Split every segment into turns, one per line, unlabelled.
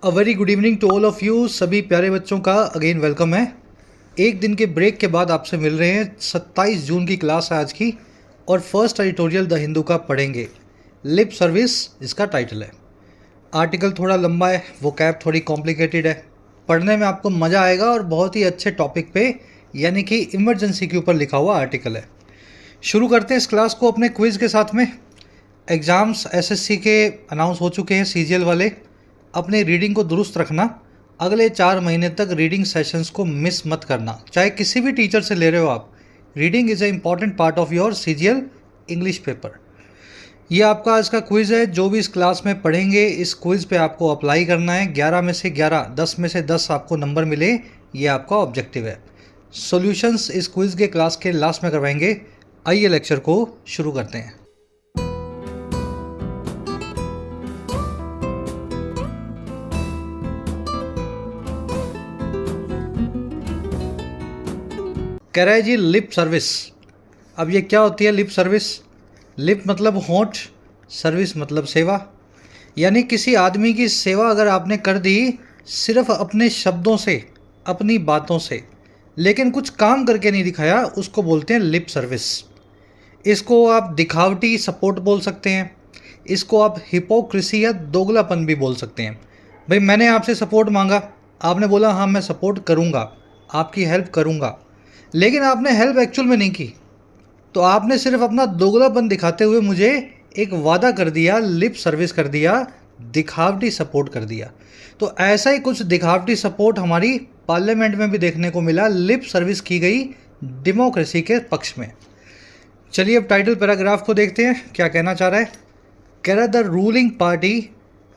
A very good evening to all of you. सभी प्यारे बच्चों का अगेन वेलकम है। एक दिन के ब्रेक के बाद आपसे मिल रहे हैं। 27 जून की क्लास है आज की और फर्स्ट एडिटोरियल द हिंदू का पढ़ेंगे। लिप सर्विस इसका टाइटल है। आर्टिकल थोड़ा लंबा है, वोकैब थोड़ी कॉम्प्लिकेटेड है, पढ़ने में आपको मज़ा आएगा और बहुत ही अच्छे टॉपिक पे यानी कि इमरजेंसी के ऊपर लिखा हुआ आर्टिकल है। शुरू करते हैं इस क्लास को अपने क्विज़ के साथ में। एग्ज़ाम्स एसएससी के अनाउंस हो चुके हैं, सीजीएल वाले। अपनी रीडिंग को दुरुस्त रखना। अगले 4 महीने तक रीडिंग सेशंस को मिस मत करना, चाहे किसी भी टीचर से ले रहे हो आप। Reading is a important part of your CGL English paper. ये आपका आज का क्विज़ है। जो भी इस क्लास में पढ़ेंगे इस क्विज़ पे आपको अप्लाई करना है। 11 में से 11, 10 में से 10 आपको नंबर मिले, ये आपका ऑब्जेक्टिव है। सॉल्यूशंस इस क्विज़ के क्लास के लास्ट में करवाएंगे। आइए लेक्चर को शुरू करते हैं। कह रहा है जी लिप सर्विस। अब ये क्या होती है लिप सर्विस? लिप मतलब होंठ, सर्विस मतलब सेवा। यानी किसी आदमी की सेवा अगर आपने कर दी सिर्फ अपने शब्दों से, अपनी बातों से, लेकिन कुछ काम करके नहीं दिखाया, उसको बोलते हैं लिप सर्विस। इसको आप दिखावटी सपोर्ट बोल सकते हैं, इसको आप हिपोक्रेसी या दोगलापन भी बोल सकते हैं। भाई मैंने आपसे सपोर्ट मांगा, आपने बोला हाँ मैं सपोर्ट करूँगा, आपकी हेल्प करूँगा, लेकिन आपने हेल्प एक्चुअल में नहीं की, तो आपने सिर्फ अपना दोगलापन दिखाते हुए मुझे एक वादा कर दिया, लिप सर्विस कर दिया, दिखावटी सपोर्ट कर दिया। तो ऐसा ही कुछ दिखावटी सपोर्ट हमारी पार्लियामेंट में भी देखने को मिला। लिप सर्विस की गई डेमोक्रेसी के पक्ष में। चलिए अब टाइटल पैराग्राफ को देखते हैं, क्या कहना चाह रहा है। कह रहा है the ruling party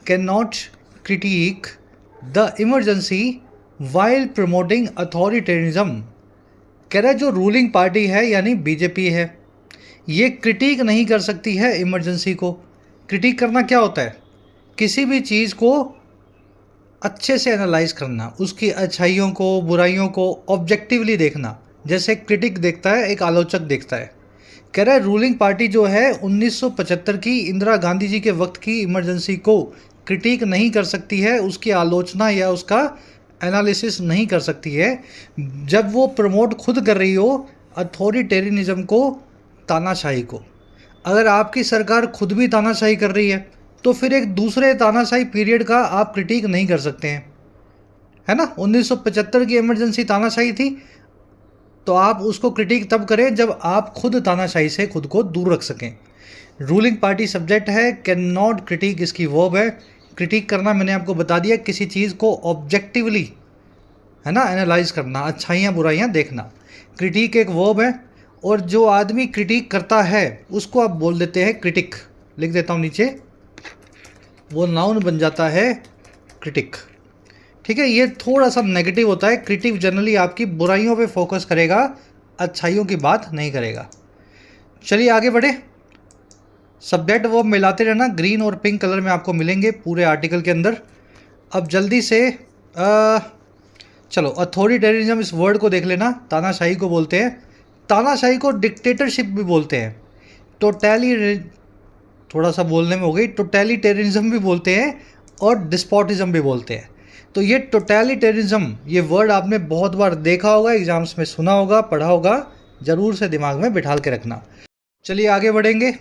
can not critic the emergency while promoting authoritarianism. कह रहा है जो रूलिंग पार्टी है यानी बीजेपी है, ये क्रिटिक नहीं कर सकती है इमरजेंसी को। क्रिटिक करना क्या होता है? किसी भी चीज़ को अच्छे से एनालाइज करना, उसकी अच्छाइयों को, बुराइयों को ऑब्जेक्टिवली देखना, जैसे क्रिटिक देखता है, एक आलोचक देखता है। कह रहा है रूलिंग पार्टी जो है 1975 की इंदिरा गांधी जी के वक्त की इमरजेंसी को क्रिटिक नहीं कर सकती है, उसकी आलोचना या उसका एनालिसिस नहीं कर सकती है, जब वो प्रमोट खुद कर रही हो अथॉरिटेरियनिज्म को, तानाशाही को। अगर आपकी सरकार खुद भी तानाशाही कर रही है तो फिर एक दूसरे तानाशाही पीरियड का आप क्रिटिक नहीं कर सकते हैं, है ना। 1975 की इमरजेंसी तानाशाही थी, तो आप उसको क्रिटिक तब करें जब आप खुद तानाशाही से खुद को दूर रख सकें। रूलिंग पार्टी सब्जेक्ट है, कैन नॉट क्रिटिक इसकी वर्ब है। क्रिटिक करना मैंने आपको बता दिया, किसी चीज़ को ऑब्जेक्टिवली, है ना, एनालाइज करना, अच्छाइयाँ बुराइयाँ देखना। क्रिटिक एक वर्ब है और जो आदमी क्रिटिक करता है उसको आप बोल देते हैं क्रिटिक। लिख देता हूँ नीचे, वो नाउन बन जाता है क्रिटिक। ठीक है, ये थोड़ा सा नेगेटिव होता है। क्रिटिक जनरली आपकी बुराइयों पे फोकस करेगा, अच्छाइयों की बात नहीं करेगा। चलिए आगे बढ़े। सब्जेक्ट वर्ब मिलाते रहना, ग्रीन और पिंक कलर में आपको मिलेंगे पूरे आर्टिकल के अंदर। अब जल्दी से चलो अथॉरिटेरिज्म इस वर्ड को देख लेना। तानाशाही को बोलते हैं, तानाशाही को डिक्टेटरशिप भी बोलते हैं, थोड़ा सा बोलने में हो गई, टोटलिटेरिज्म भी बोलते हैं और डिस्पोटिज्म भी बोलते हैं। तो ये टोटलिटेरिज्म, ये वर्ड आपने बहुत बार देखा होगा, एग्जाम्स में सुना होगा, पढ़ा होगा, ज़रूर से दिमाग में बिठाल के रखना। चलिए आगे बढ़ेंगे।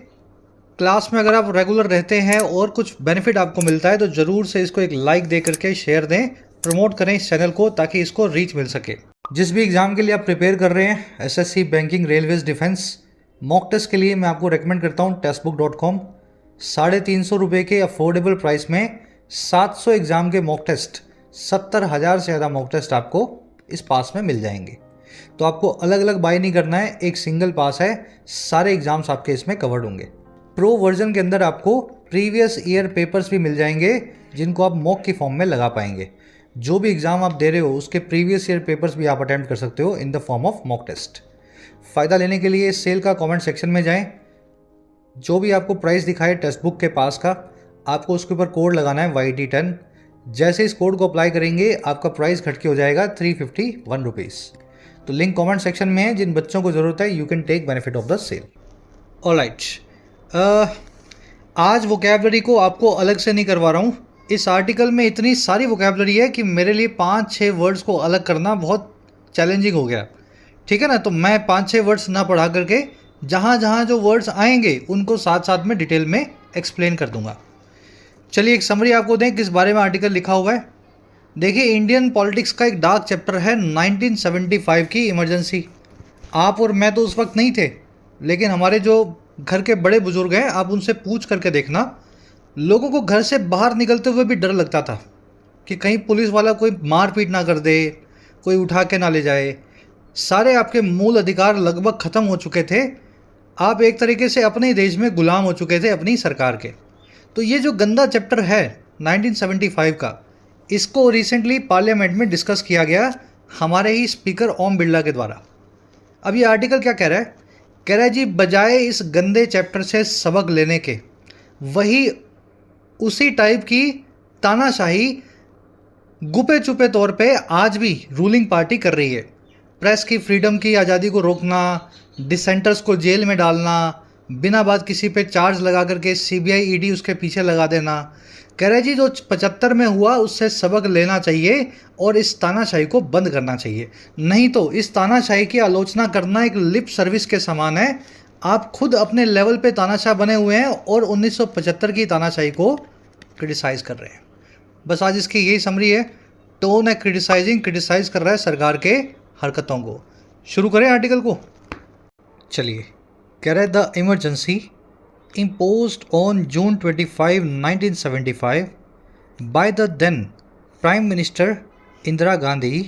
क्लास में अगर आप रेगुलर रहते हैं और कुछ बेनिफिट आपको मिलता है तो ज़रूर से इसको एक लाइक दे करके शेयर दें, प्रमोट करें इस चैनल को ताकि इसको रीच मिल सके। जिस भी एग्ज़ाम के लिए आप प्रिपेयर कर रहे हैं, SSC, banking, railways, defence, mock test के लिए मैं आपको रेकमेंड करता हूँ टेस्टबुक.com। 350 रुपये के अफोर्डेबल प्राइस में 700 एग्ज़ाम के मॉक टेस्ट, 70,000 से ज़्यादा मॉक टेस्ट आपको इस पास में मिल जाएंगे। तो आपको अलग अलग बाय नहीं करना है, एक सिंगल पास है, सारे एग्ज़ाम्स आपके इसमें कवर्ड होंगे। प्रो वर्जन के अंदर आपको प्रीवियस ईयर पेपर्स भी मिल जाएंगे जिनको आप मॉक की फॉर्म में लगा पाएंगे। जो भी एग्ज़ाम आप दे रहे हो उसके प्रीवियस ईयर पेपर्स भी आप अटेम्प्ट कर सकते हो in the form of mock test. फ़ायदा लेने के लिए सेल का कमेंट सेक्शन में जाएं, जो भी आपको प्राइस दिखाए टेक्स्ट बुक के पास का, आपको उसके ऊपर कोड लगाना है YT10। जैसे इस कोड को अप्लाई करेंगे आपका प्राइस घट के हो जाएगा 351 रुपीज़। तो लिंक कमेंट सेक्शन में है, जिन बच्चों को ज़रूरत है you can take benefit of the sale. Alright, आज वोकैबलरी को आपको अलग से नहीं करवा रहा हूँ, इस आर्टिकल में इतनी सारी वोकैबुलरी है कि मेरे लिए 5-6 वर्ड्स को अलग करना बहुत चैलेंजिंग हो गया। ठीक है ना, तो मैं 5-6 वर्ड्स ना पढ़ा करके जहाँ जहाँ जो वर्ड्स आएंगे उनको साथ साथ में डिटेल में एक्सप्लेन कर दूंगा। चलिए एक समरी आपको दें किस बारे में आर्टिकल लिखा हुआ है। देखिए, इंडियन पॉलिटिक्स का एक डार्क चैप्टर है 1975 की इमरजेंसी। आप और मैं तो उस वक्त नहीं थे, लेकिन हमारे जो घर के बड़े बुजुर्ग हैं, आप उनसे पूछ करके देखना, लोगों को घर से बाहर निकलते हुए भी डर लगता था कि कहीं पुलिस वाला कोई मारपीट ना कर दे, कोई उठा के ना ले जाए। सारे आपके मूल अधिकार लगभग ख़त्म हो चुके थे। आप एक तरीके से अपने ही देश में गुलाम हो चुके थे अपनी सरकार के। तो ये जो गंदा चैप्टर है 1975 का, इसको रिसेंटली पार्लियामेंट में डिस्कस किया गया हमारे ही स्पीकर ओम बिरला के द्वारा। अब ये आर्टिकल क्या कह रहा है? कह रहा है जी, बजाय इस गंदे चैप्टर से सबक लेने के, वही उसी टाइप की तानाशाही गुपे चुपे तौर पे आज भी रूलिंग पार्टी कर रही है। प्रेस की फ्रीडम की आज़ादी को रोकना, डिसेंटर्स को जेल में डालना, बिना बात किसी पे चार्ज लगा करके सीबीआई ईडी उसके पीछे लगा देना। कह रहे जी, जो 75 में हुआ उससे सबक लेना चाहिए और इस तानाशाही को बंद करना चाहिए। नहीं तो इस तानाशाही की आलोचना करना एक लिप सर्विस के समान है। आप खुद अपने लेवल पे तानाशाह बने हुए हैं और 1975 की तानाशाही को क्रिटिसाइज़ कर रहे हैं। बस आज इसकी यही समरी है। टोन है क्रिटिसाइज़ कर रहा है सरकार के हरकतों को। शुरू करें आर्टिकल को। चलिए, कह रहा है the emergency imposed on June 25, 1975 by the then Prime Minister Indira Gandhi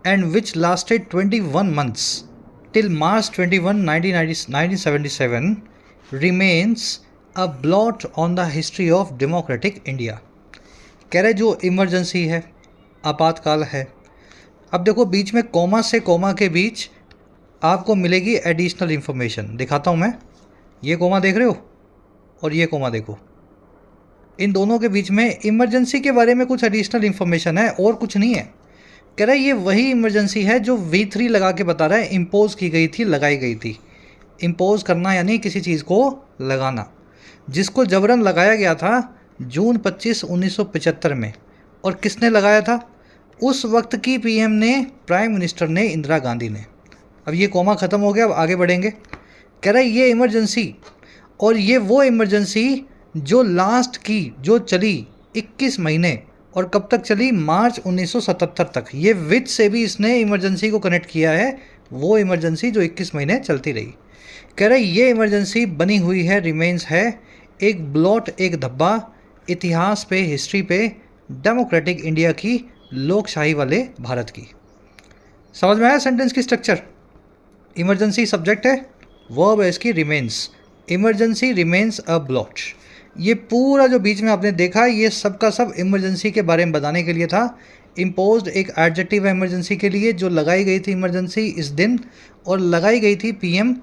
and which lasted 21 months till March 21, 1977 remains a blot on the history of democratic India। कह रहे जो इमरजेंसी है, आपातकाल है। अब देखो, बीच में कोमा से कोमा के बीच आपको मिलेगी एडिशनल इन्फॉर्मेशन। दिखाता हूँ मैं। ये कोमा देख रहे हो और ये कोमा देखो, इन दोनों के बीच में इमरजेंसी के बारे में कुछ एडिशनल इन्फॉर्मेशन है और कुछ नहीं है। कह रहा है ये वही इमरजेंसी है जो V3 लगा के बता रहा है इम्पोज की गई थी, लगाई गई थी। इम्पोज करना यानी किसी चीज़ को लगाना, जिसको जबरन लगाया गया था जून 25, 1975 में। और किसने लगाया था? उस वक्त की पीएम ने, प्राइम मिनिस्टर ने, इंदिरा गांधी ने। अब ये कोमा ख़त्म हो गया, अब आगे बढ़ेंगे। कह रहा है ये इमरजेंसी, और ये वो इमरजेंसी जो लास्ट की, जो चली 21 महीने, और कब तक चली? मार्च 1977 तक। ये विच से भी इसने इमरजेंसी को कनेक्ट किया है, वो इमरजेंसी जो 21 महीने चलती रही। कह रहे ये इमरजेंसी बनी हुई है, रिमेन्स है एक ब्लॉट, एक धब्बा इतिहास पे, हिस्ट्री पे, डेमोक्रेटिक इंडिया की, लोकशाही वाले भारत की। समझ में आया सेंटेंस की स्ट्रक्चर? इमरजेंसी सब्जेक्ट है, वर्ब है इसकी रिमेन्स। इमरजेंसी रिमेन्स अ ब्लॉट। ये पूरा जो बीच में आपने देखा, ये सब का सब इमरजेंसी के बारे में बताने के लिए था। इम्पोज्ड एक एडजेक्टिव है इमरजेंसी के लिए, जो लगाई गई थी इमरजेंसी इस दिन, और लगाई गई थी पीएम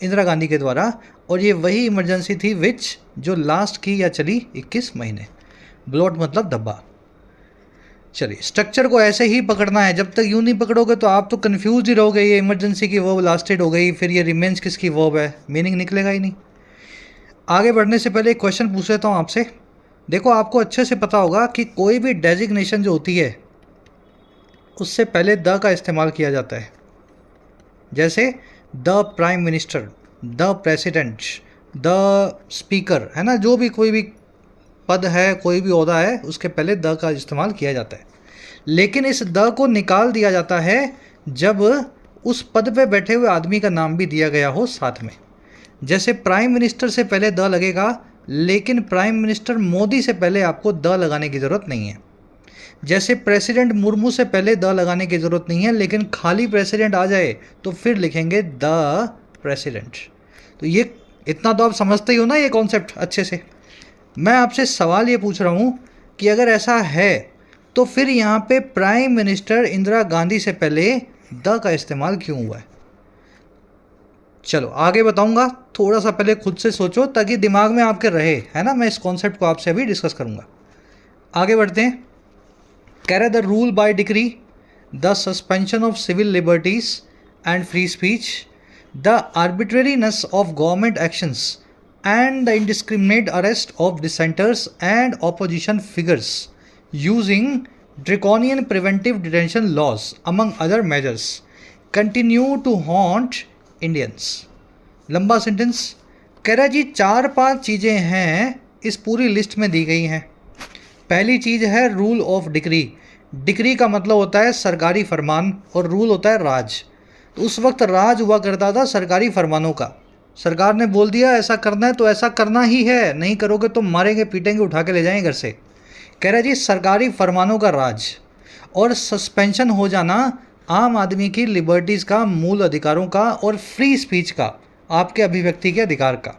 इंदिरा गांधी के द्वारा। और ये वही इमरजेंसी थी विच जो लास्ट की या चली 21 महीने। ब्लॉट मतलब धब्बा। चलिए, स्ट्रक्चर को ऐसे ही पकड़ना है। जब तक यूँ नहीं पकड़ोगे तो आप तो कन्फ्यूज ही रहोगे। ये इमरजेंसी की वर्ब लास्टेड हो गई, फिर ये रिमेन्स किसकी वर्ब है, मीनिंग निकलेगा ही नहीं। आगे बढ़ने से पहले एक क्वेश्चन पूछ लेता हूँ आपसे। देखो, आपको अच्छे से पता होगा कि कोई भी डेजिग्नेशन जो होती है उससे पहले द का इस्तेमाल किया जाता है। जैसे the prime minister, the president, the speaker, है ना, जो भी कोई भी पद है, कोई भी ओहदा है, उसके पहले द का इस्तेमाल किया जाता है। लेकिन इस द को निकाल दिया जाता है जब उस पद पे बैठे हुए आदमी का नाम भी दिया गया हो साथ में। जैसे प्राइम मिनिस्टर से पहले द लगेगा, लेकिन प्राइम मिनिस्टर मोदी से पहले आपको द लगाने की ज़रूरत नहीं है। जैसे प्रेसिडेंट मुर्मू से पहले द लगाने की ज़रूरत नहीं है, लेकिन खाली प्रेसिडेंट आ जाए तो फिर लिखेंगे द प्रेसिडेंट। तो ये इतना तो आप समझते ही हो ना ये कॉन्सेप्ट अच्छे से। मैं आपसे सवाल ये पूछ रहा हूँ कि अगर ऐसा है तो फिर यहाँ पे प्राइम मिनिस्टर इंदिरा गांधी से पहले द का इस्तेमाल क्यों हुआ है? चलो आगे बताऊँगा, थोड़ा सा पहले खुद से सोचो ताकि दिमाग में आपके रहे, है ना। मैं इस कॉन्सेप्ट को आपसे अभी डिस्कस करूँगा। आगे बढ़ते हैं। कह रहे the rule by decree, the suspension of civil liberties and free speech, the arbitrariness of government actions and the indiscriminate arrest of dissenters and opposition figures using draconian preventive detention laws among other measures continue to haunt Indians। लंबा sentence कह रहा है जी 4-5 चीज़ें हैं इस पूरी list में दी गई हैं। पहली चीज़ है रूल ऑफ डिक्री। डिक्री का मतलब होता है सरकारी फरमान और रूल होता है राज। तो उस वक्त राज हुआ करता था सरकारी फरमानों का। सरकार ने बोल दिया ऐसा करना है तो ऐसा करना ही है, नहीं करोगे तो मारेंगे पीटेंगे उठा के ले जाएंगे घर से। कह रहा जी सरकारी फरमानों का राज और सस्पेंशन हो जाना आम आदमी की लिबर्टीज़ का, मूल अधिकारों का और फ्री स्पीच का, आपके अभिव्यक्ति के अधिकार का।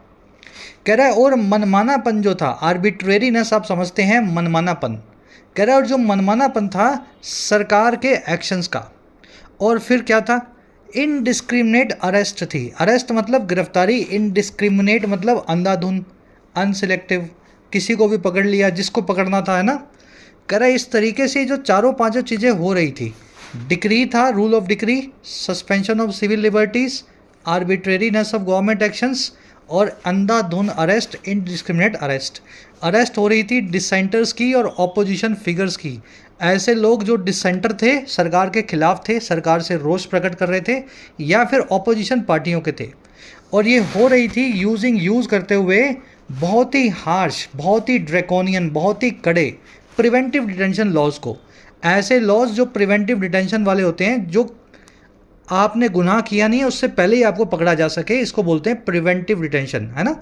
कह रहा है और मनमानापन जो था, आर्बिट्रेरीनेस आप समझते हैं मनमानापन। कह रहा है और जो मनमानापन था सरकार के एक्शंस का। और फिर क्या था, इनडिस्क्रिमिनेट अरेस्ट थी। अरेस्ट मतलब गिरफ्तारी, इनडिस्क्रिमिनेट मतलब अंधाधुंध, अनसिलेक्टिव, किसी को भी पकड़ लिया जिसको पकड़ना था, है ना। कह रहा है इस तरीके से जो चारों पांचों चीज़ें हो रही थी, डिक्री था, rule of decree, suspension of civil liberties, arbitrariness of government actions और अंधाधुंध अरेस्ट, इनडिस्क्रिमिनेट अरेस्ट। अरेस्ट हो रही थी डिसेंटर्स की और ऑपोजिशन फिगर्स की। ऐसे लोग जो डिसेंटर थे, सरकार के खिलाफ थे, सरकार से रोष प्रकट कर रहे थे, या फिर ऑपोजिशन पार्टियों के थे। और ये हो रही थी यूज़ करते हुए बहुत ही हार्श, बहुत ही ड्रैकोनियन, बहुत ही कड़े प्रिवेंटिव डिटेंशन लॉज को। ऐसे लॉज जो प्रिवेंटिव डिटेंशन वाले होते हैं, जो आपने गुनाह किया नहीं है उससे पहले ही आपको पकड़ा जा सके, इसको बोलते हैं प्रिवेंटिव डिटेंशन, है ना।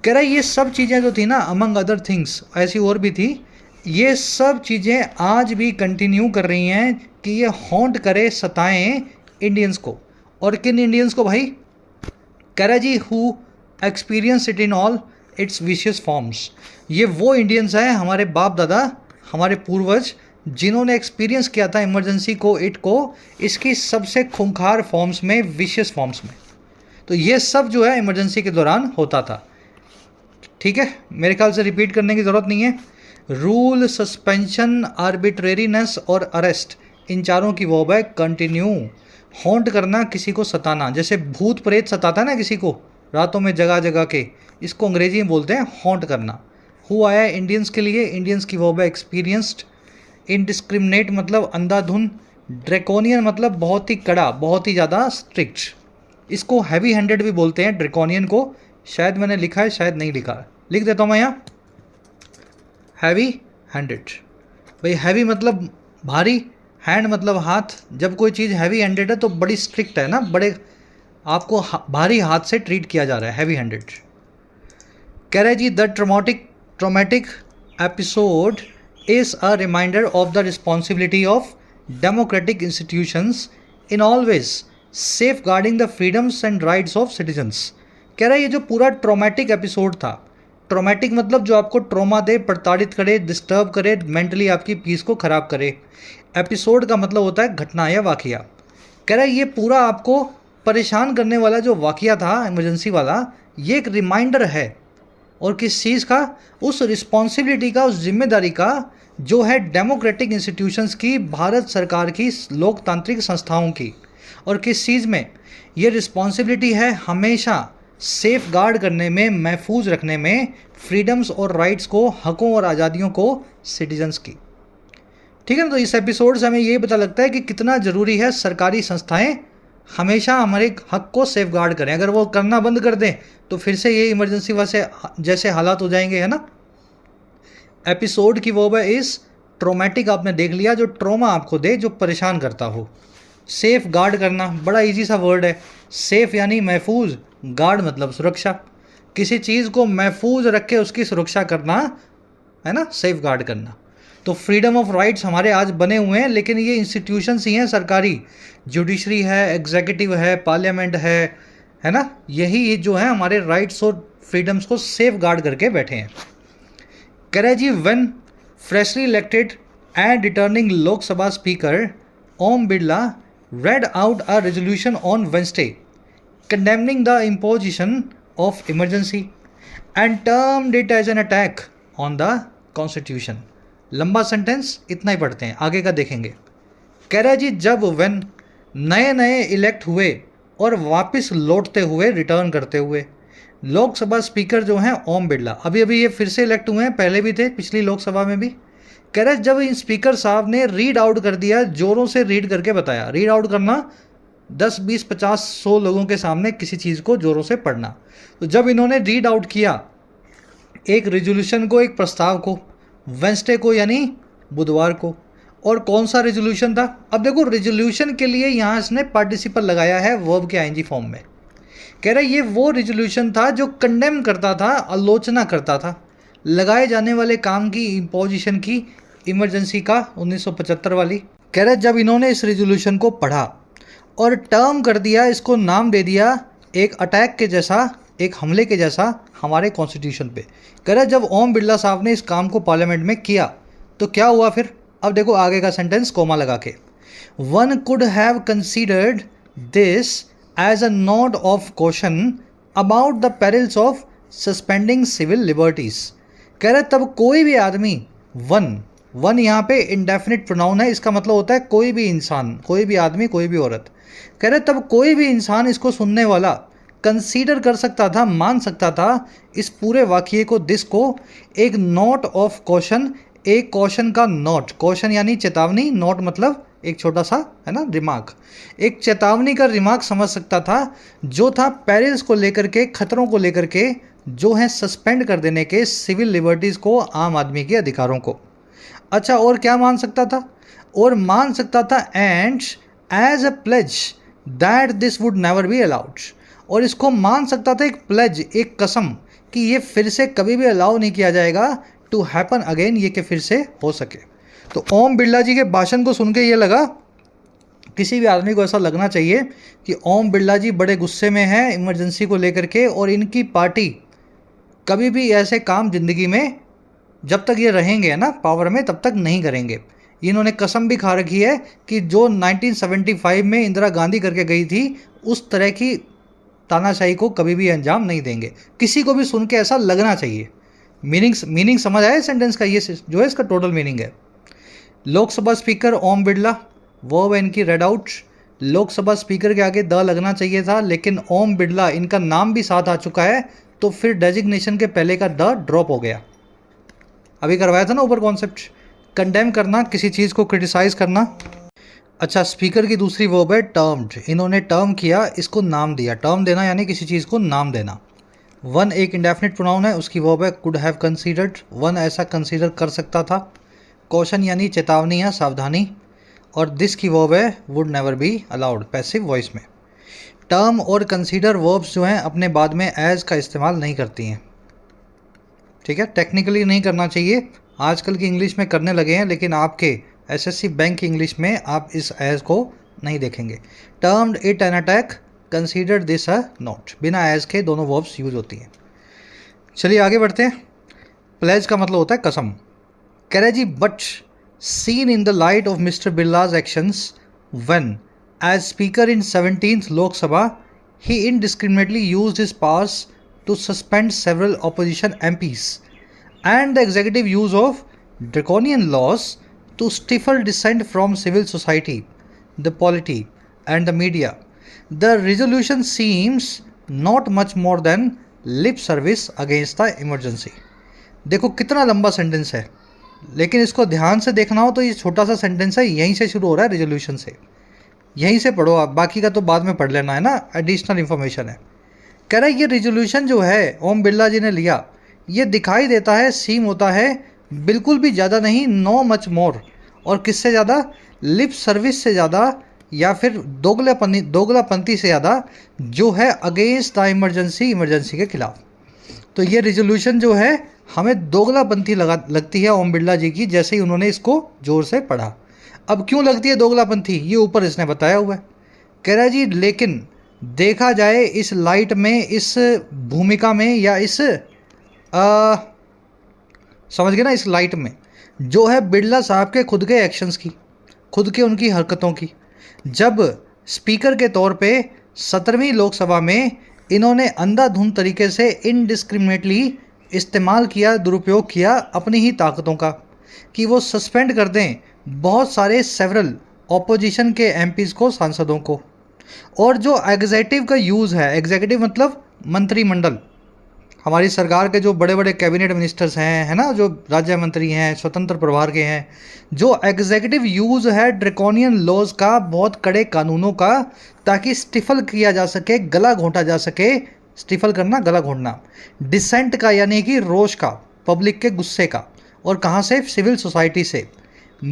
कह रहा है ये सब चीज़ें जो थी ना, अमंग अदर थिंग्स, ऐसी और भी थी, ये सब चीज़ें आज भी कंटिन्यू कर रही हैं कि ये हॉन्ट करे, सताएं इंडियंस को। और किन इंडियंस को भाई? कह रहा जी who experience it in all its vicious forms. ये वो इंडियंस हैं, हमारे बाप दादा, हमारे पूर्वज, जिन्होंने एक्सपीरियंस किया था इमरजेंसी को, इट को, इसकी सबसे खूंखार फॉर्म्स में, विशियस फॉर्म्स में। तो ये सब जो है इमरजेंसी के दौरान होता था। ठीक है, मेरे ख्याल से रिपीट करने की ज़रूरत नहीं है। रूल, सस्पेंशन, आर्बिट्रेरीनेस और अरेस्ट, इन चारों की वर्ब है कंटिन्यू। हॉन्ट करना, किसी को सताना, जैसे भूत प्रेत सताता है ना किसी को रातों में जगह जगह के, इसको अंग्रेजी में बोलते हैं हॉन्ट करना। हु आया है इंडियंस के लिए, इंडियंस की वर्ब है एक्सपीरियंस्ड। इनडिस्क्रिमिनेट मतलब अंधाधुंध। ड्रैकोनियन मतलब बहुत ही कड़ा, बहुत ही ज़्यादा स्ट्रिक्ट। इसको हैवी हैंडेड भी बोलते हैं ड्रैकोनियन को। शायद मैंने लिखा है, शायद नहीं लिखा है, लिख देता हूँ मैं यहाँ, हैवी हैंडेड। भाई हैवी मतलब भारी, हैंड मतलब हाथ। जब कोई चीज़ हैवी हैंडेड है तो बड़ी स्ट्रिक्ट है ना, बड़े आपको भारी हाथ से ट्रीट किया जा रहा है, हैवी हैंडेड। कह रहे जी the traumatic episode is a reminder of the responsibility of democratic institutions in always safeguarding the freedoms and rights of citizens। कह रहा है ये जो पूरा ट्रॉमेटिक एपिसोड था, ट्रॉमेटिक मतलब जो आपको ट्रॉमा दे, प्रताड़ित करे, डिस्टर्ब करे, मेंटली आपकी पीस को ख़राब करे। एपिसोड का मतलब होता है घटना या वाक़या। कह रहा है ये पूरा आपको परेशान करने वाला जो वाक़या था इमरजेंसी वाला, ये एक रिमाइंडर है। और किस चीज़ का? उस रिस्पॉन्सिबिलिटी का, उस जिम्मेदारी का जो है डेमोक्रेटिक इंस्टीट्यूशंस की, भारत सरकार की, लोकतांत्रिक संस्थाओं की। और किस चीज़ में ये रिस्पॉन्सिबिलिटी है? हमेशा सेफ गार्ड करने में, महफूज रखने में फ्रीडम्स और राइट्स को, हकों और आज़ादियों को सिटीजन्स की। ठीक है ना। तो इस एपिसोड से हमें ये पता लगता है कि कितना ज़रूरी है सरकारी संस्थाएं हमेशा हमारे हक को सेफ गार्ड करें। अगर वो करना बंद कर दें तो फिर से ये इमरजेंसी वैसे जैसे हालात हो जाएंगे, है ना। एपिसोड की वर्ब है इस ट्रोमेटिक, आपने देख लिया, जो ट्रोमा आपको दे, जो परेशान करता हो। सेफ गार्ड करना बड़ा इजी सा वर्ड है। सेफ यानी महफूज, गार्ड मतलब सुरक्षा। किसी चीज़ को महफूज रख के उसकी सुरक्षा करना, है ना, सेफ गार्ड करना। तो फ्रीडम ऑफ राइट्स हमारे आज बने हुए हैं, लेकिन ये इंस्टीट्यूशंस ही हैं सरकारी, जुडिशरी है, एग्जीक्यूटिव है, पार्लियामेंट है ना, यही जो है हमारे राइट्स और फ्रीडम्स को सेफ गार्ड करके बैठे हैं। कह रहे जी when freshly elected and returning Lok Sabha speaker Om Birla read out a resolution on Wednesday condemning the imposition of emergency and termed it as an attack on the constitution। लंबा सेंटेंस, इतना ही पढ़ते हैं, आगे का देखेंगे। कह रहा है जी जब when नए इलेक्ट हुए और वापस लौटते हुए, रिटर्न करते हुए, लोकसभा स्पीकर जो हैं ओम बिरला, अभी अभी ये फिर से इलेक्ट हुए हैं, पहले भी थे पिछली लोकसभा में भी। कह रहे जब इन स्पीकर साहब ने रीड आउट कर दिया, जोरों से रीड करके बताया, रीड आउट करना 10 20 50 100 लोगों के सामने किसी चीज़ को जोरों से पढ़ना, तो जब इन्होंने रीड आउट किया एक रेजोल्यूशन को, एक प्रस्ताव को, वेंसडे को यानी बुधवार को, और कौन सा रेजोल्यूशन था, अब देखो रेजोल्यूशन के लिए यहाँ इसने पार्टिसिपल लगाया है वर्ब के आईएनजी फॉर्म में। कह रहा है ये वो रेजोल्यूशन था जो कंडेम करता था, आलोचना करता था लगाए जाने वाले काम की इम्पोजिशन की, इमरजेंसी का 1975 वाली। कह रहा है जब इन्होंने इस रेजोल्यूशन को पढ़ा और टर्म कर दिया, इसको नाम दे दिया एक अटैक के जैसा, एक हमले के जैसा हमारे कॉन्स्टिट्यूशन पे। कह रहा है जब ओम बिरला साहब ने इस काम को पार्लियामेंट में किया तो क्या हुआ फिर, अब देखो आगे का सेंटेंस कोमा लगा के, one could have considered this as a note of caution about the perils of suspending civil liberties. कह रहे तब कोई भी आदमी, वन यहाँ पे इंडेफिनिट प्रोनाउन है, इसका मतलब होता है कोई भी इंसान, कोई भी आदमी, कोई भी औरत। कह रहे तब कोई भी इंसान इसको सुनने वाला कंसीडर कर सकता था, मान सकता था इस पूरे वाक्य को, दिस को एक नोट ऑफ कॉशन, एक कॉशन का नोट, कॉशन यानी चेतावनी, नोट मतलब एक छोटा सा है ना रिमार्क, एक चेतावनी का रिमार्क समझ सकता था जो था पेरिल्स को लेकर के, खतरों को लेकर के, जो है सस्पेंड कर देने के सिविल लिबर्टीज़ को, आम आदमी के अधिकारों को। अच्छा और क्या मान सकता था, और मान सकता था and as a pledge that this would never be allowed, और इसको मान सकता था एक प्लेज, एक कसम कि ये फिर से कभी भी अलाउ नहीं किया जाएगा टू हैपन अगेन, ये कि फिर से हो सके। तो ओम बिरला जी के भाषण को सुन के ये लगा, किसी भी आदमी को ऐसा लगना चाहिए कि ओम बिरला जी बड़े गुस्से में हैं इमरजेंसी को लेकर के, और इनकी पार्टी कभी भी ऐसे काम ज़िंदगी में जब तक ये रहेंगे ना पावर में तब तक नहीं करेंगे। इन्होंने कसम भी खा रखी है कि जो 1975 में इंदिरा गांधी करके गई थी उस तरह की तानाशाही को कभी भी अंजाम नहीं देंगे। किसी को भी सुन के ऐसा लगना चाहिए। मीनिंग समझ आया सेंटेंस का, ये जो है इसका टोटल मीनिंग है। लोकसभा स्पीकर ओम बिरला, वो इनकी रेड आउट, लोकसभा स्पीकर के आगे द लगना चाहिए था, लेकिन ओम बिरला इनका नाम भी साथ आ चुका है तो फिर डेजिग्नेशन के पहले का द ड्रॉप हो गया। अभी करवाया था ना ऊपर कॉन्सेप्ट, कंडेम करना, किसी चीज़ को क्रिटिसाइज़ करना। अच्छा स्पीकर की दूसरी वर्ब है टर्म्ड, इन्होंने टर्म किया, इसको नाम दिया। टर्म देना यानी किसी चीज़ को नाम देना। वन एक इंडेफिनिट प्रोनाउन है, उसकी वर्ब है कुड हैव कंसीडर्ड, वन ऐसा कंसीडर कर सकता था। कॉशन यानी चेतावनी या सावधानी, और दिस की वर्ब है would never be allowed, passive voice में। टर्म और कंसीडर वर्ब्स जो हैं अपने बाद में एज का इस्तेमाल नहीं करती हैं, ठीक है, टेक्निकली नहीं करना चाहिए। आजकल की इंग्लिश में करने लगे हैं, लेकिन आपके एसएससी बैंक की इंग्लिश में आप इस एज को नहीं देखेंगे। Termed it an attack, consider this a note, बिना एज के दोनों वर्ब्स यूज होती हैं। चलिए आगे बढ़ते हैं। प्लेज का मतलब होता है कसम। कह रहे जी but seen in the light of mister Birla's actions when as speaker in 17th Lok Sabha he indiscriminately used his powers to suspend several opposition MPs and the executive use of draconian laws to stifle dissent from civil society, the polity and the media. The resolution seems not much more than lip service against the emergency. देखो कितना लंबा sentence है, लेकिन इसको ध्यान से देखना हो तो ये छोटा सा सेंटेंस है, यहीं से शुरू हो रहा है रेजोल्यूशन से, यहीं से पढ़ो आप, बाकी का तो बाद में पढ़ लेना है ना, एडिशनल इन्फॉर्मेशन है। कह रहा है ये रेजोल्यूशन जो है ओम बिरला जी ने लिया, ये दिखाई देता है, सीम होता है, बिल्कुल भी ज़्यादा नहीं, नो मच मोर, और किससे ज़्यादा, लिप सर्विस से ज़्यादा, या फिर दोगलापंथी से ज़्यादा, जो है अगेंस्ट द इमरजेंसी के खिलाफ। तो ये रेजोल्यूशन जो है हमें दोगलापंथी लगती है ओम बिरला जी की, जैसे ही उन्होंने इसको ज़ोर से पढ़ा। अब क्यों लगती है दोगलापंथी, ये ऊपर इसने बताया हुआ है। कह रहा है जी लेकिन देखा जाए इस लाइट में, इस भूमिका में, या इस समझ गए ना, इस लाइट में जो है बिरला साहब के खुद के एक्शंस की, खुद के उनकी हरकतों की, जब स्पीकर के तौर पे 17वीं लोकसभा में इन्होंने अंधाधुंध तरीके से इनडिस्क्रिमिनेटली इस्तेमाल किया, दुरुपयोग किया अपनी ही ताकतों का, कि वो सस्पेंड कर दें बहुत सारे सेवरल ऑपोजिशन के एमपीज़ को, सांसदों को। और जो एग्जीक्यूटिव का यूज़ है, एग्जीक्यूटिव मतलब मंत्रिमंडल, हमारी सरकार के जो बड़े बड़े कैबिनेट मिनिस्टर्स हैं, है ना, जो राज्य मंत्री हैं, स्वतंत्र प्रभार के हैं, जो एग्जीक्यूटिव यूज़ है ड्रैकोनियन लॉज का, बहुत कड़े कानूनों का, ताकि स्टिफल किया जा सके, गला घोंटा जा सके। स्टिफल करना, गला घोंटना। डिसेंट का यानी कि रोष का, पब्लिक के गुस्से का। और कहाँ से? सिविल सोसाइटी से।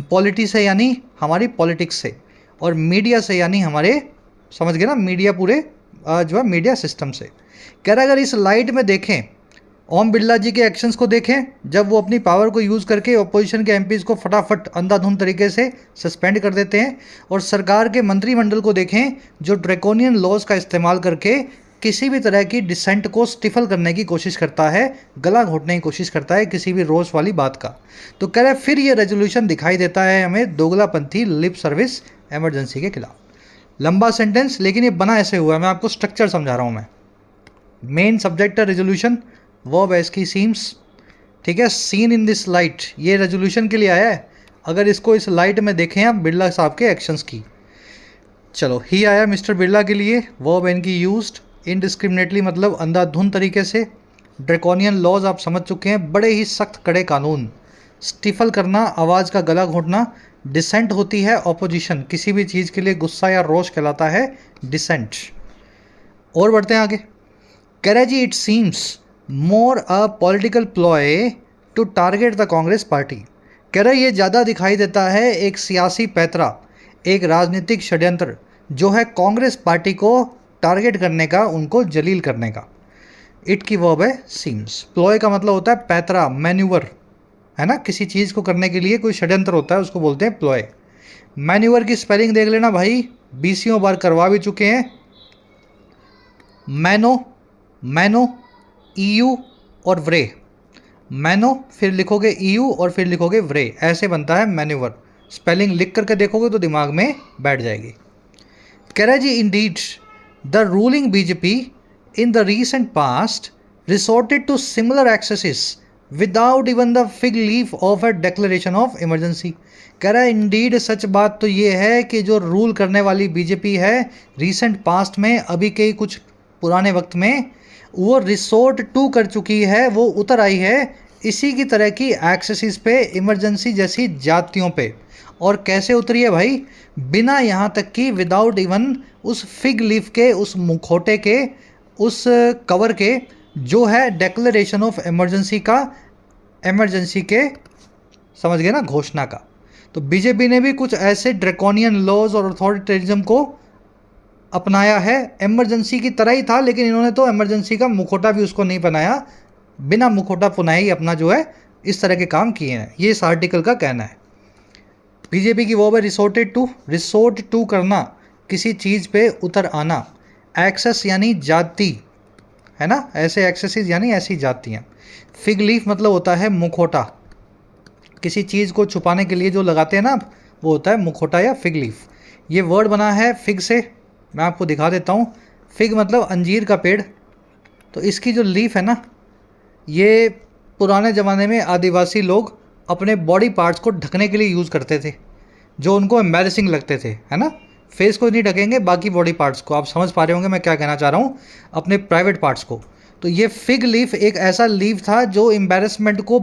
पॉलिटी से यानी हमारी पॉलिटिक्स से। और मीडिया से यानी हमारे, समझ गए ना, मीडिया पूरे जो है मीडिया सिस्टम से। कह रहा अगर इस लाइट में देखें, ओम बिरला जी के एक्शंस को देखें, जब वो अपनी पावर को यूज़ करके अपोजिशन के एमपीज़ को फटाफट अंधाधुंध तरीके से सस्पेंड कर देते हैं, और सरकार के मंत्रिमंडल को देखें जो ड्रैकोनियन लॉज का इस्तेमाल करके किसी भी तरह की डिसेंट को स्टिफल करने की कोशिश करता है, गला घोटने की कोशिश करता है किसी भी रोष वाली बात का। तो कह रहे फिर ये रेजोल्यूशन दिखाई देता है हमें दोगलापंथी लिप सर्विस इमरजेंसी के खिलाफ। लंबा सेंटेंस, लेकिन ये बना ऐसे हुआ है, मैं आपको स्ट्रक्चर समझा रहा हूँ। मैं मेन सब्जेक्ट है रेजोल्यूशन, वर्ब एज की सीम्स, ठीक है। सीन इन दिस लाइट, ये रेजोल्यूशन के लिए आया है। अगर इसको इस लाइट में देखें आप बिरला साहब के एक्शंस की, चलो ही आया मिस्टर बिरला के लिए। वर्ब एन की यूज्ड, इनडिस्क्रिमिनेटली मतलब अंधाधुंध तरीके से। ड्रैकोनियन लॉज आप समझ चुके हैं, बड़े ही सख्त कड़े कानून। स्टिफल करना, आवाज़ का गला घोंटना। डिसेंट होती है ऑपोजिशन, किसी भी चीज़ के लिए गुस्सा या रोष कहलाता है डिसेंट। और बढ़ते हैं आगे। कह रहे जी it seems more a political ploy to target the Congress party. कह रहे ये ज़्यादा दिखाई देता है एक सियासी पैतरा, एक राजनीतिक षड्यंत्र जो है कांग्रेस पार्टी को टारगेट करने का, उनको जलील करने का। इट की वर्ब है सीम्स। प्लॉय का मतलब होता है पैतरा, मैन्यूवर, है ना, किसी चीज़ को करने के लिए कोई षड्यंत्र होता है, उसको बोलते हैं प्लॉय। मैन्यूवर की स्पेलिंग देख लेना भाई, 20 बार करवा भी चुके हैं। मैनो, EU और व्रे। मैनो फिर लिखोगे EU और फिर लिखोगे व्रे, ऐसे बनता है मैन्यूवर। स्पेलिंग लिख करके देखोगे तो दिमाग में बैठ जाएगी। कह रहा जी indeed the ruling BJP in the recent past resorted to similar excesses without even the fig leaf of a declaration of emergency. कह रहा है इंडीड, सच बात तो ये है कि जो रूल करने वाली बीजेपी है रीसेंट पास्ट में, अभी के कुछ पुराने वक्त में, वो रिसोर्ट टू कर चुकी है, वो उतर आई है इसी की तरह की एक्सेसिस पे, इमरजेंसी जैसी जातियों पे। और कैसे उतरी है भाई? बिना यहाँ तक कि विदाउट इवन उस फिग लीफ के, उस मुखौटे के, उस कवर के, जो है डेक्लेरेशन ऑफ इमरजेंसी का, इमरजेंसी के, समझ गए ना, घोषणा का। तो बीजेपी ने भी कुछ ऐसे ड्रैकोनियन लॉज और अथॉरिटेरिज्म को अपनाया है। इमरजेंसी की तरह ही था, लेकिन इन्होंने तो इमरजेंसी का मुखौटा भी उसको नहीं पहनाया, बिना मुखौटा पुनाए ही अपना जो है इस तरह के काम किए हैं, ये इस आर्टिकल का कहना है। बीजेपी की वो है रिसोर्टेड टू, रिसोर्ट टू करना, किसी चीज़ पे उतर आना। एक्सेस यानी जाति, है ना, ऐसे एक्सेसिस यानी ऐसी जातियाँ। फिग लीफ मतलब होता है मुखौटा, किसी चीज़ को छुपाने के लिए जो लगाते हैं ना, वो होता है मुखौटा या फिग लीफ। ये वर्ड बना है फिग से, मैं आपको दिखा देता हूँ। फिग मतलब अंजीर का पेड़। तो इसकी जो लीफ है ना, ये पुराने ज़माने में आदिवासी लोग अपने बॉडी पार्ट्स को ढकने के लिए यूज़ करते थे, जो उनको एम्बैरेसिंग लगते थे, है ना। फेस को नहीं ढकेंगे, बाकी बॉडी पार्ट्स को। आप समझ पा रहे होंगे मैं क्या कहना चाह रहा हूँ, अपने प्राइवेट पार्ट्स को। तो ये फिग लीफ एक ऐसा लीफ था जो एम्बैरेसमेंट को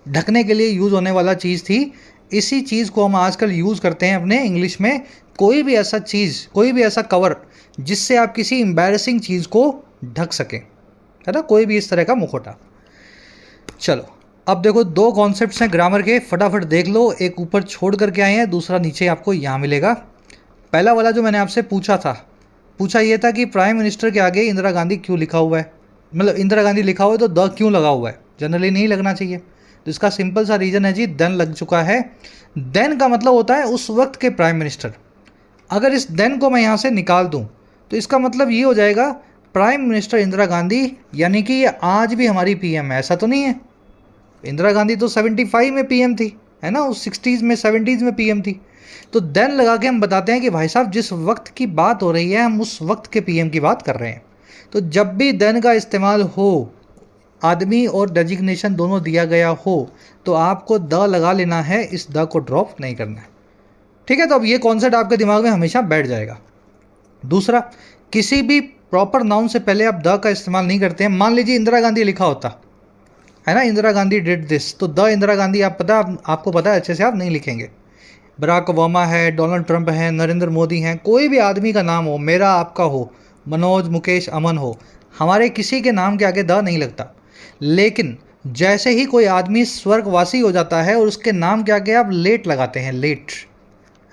ढकने के लिए यूज़ होने वाला चीज़ थी। इसी चीज़ को हम आजकल यूज़ करते हैं अपने इंग्लिश में, कोई भी ऐसा चीज़, कोई भी ऐसा कवर जिससे आप किसी एम्बैरेसिंग चीज़ को ढक सकें, है ना, कोई भी इस तरह का मुखौटा। चलो अब देखो, दो कॉन्सेप्ट्स हैं ग्रामर के, फटाफट देख लो। एक ऊपर छोड़ करके आए हैं, दूसरा नीचे आपको यहाँ मिलेगा। पहला वाला जो मैंने आपसे पूछा ये था कि प्राइम मिनिस्टर के आगे इंदिरा गांधी क्यों लिखा हुआ है, मतलब इंदिरा गांधी लिखा हुआ है तो द क्यों लगा हुआ है, जनरली नहीं लगना चाहिए। तो इसका सिंपल सा रीज़न है जी, देन लग चुका है। देन का मतलब होता है उस वक्त के प्राइम मिनिस्टर। अगर इस देन को मैं यहाँ से निकाल दूँ तो इसका मतलब ये हो जाएगा प्राइम मिनिस्टर इंदिरा गांधी, यानी कि ये आज भी हमारी पीएम है। ऐसा तो नहीं है, इंदिरा गांधी तो 75 में पीएम थी, है ना, उस 60s में 70s में पीएम थी। तो देन लगा के हम बताते हैं कि भाई साहब जिस वक्त की बात हो रही है हम उस वक्त के पीएम की बात कर रहे हैं। तो जब भी देन का इस्तेमाल हो, आदमी और डेजिग्नेशन दोनों दिया गया हो, तो आपको द लगा लेना है, इस द को ड्रॉप नहीं करना है, ठीक है। तो अब ये कॉन्सेप्ट आपके दिमाग में हमेशा बैठ जाएगा। दूसरा, किसी भी प्रॉपर नाउन से पहले आप द का इस्तेमाल नहीं करते हैं। मान लीजिए इंदिरा गांधी लिखा होता है ना, इंदिरा गांधी डिड दिस, तो द इंदिरा गांधी आपको पता है अच्छे से आप नहीं लिखेंगे। बराक ओबामा है, डोनाल्ड ट्रंप है, नरेंद्र मोदी हैं, कोई भी आदमी का नाम हो, मेरा आपका हो, मनोज, मुकेश, अमन हो, हमारे किसी के नाम के आगे द नहीं लगता। लेकिन जैसे ही कोई आदमी स्वर्गवासी हो जाता है और उसके नाम के आगे आप लेट लगाते हैं, लेट,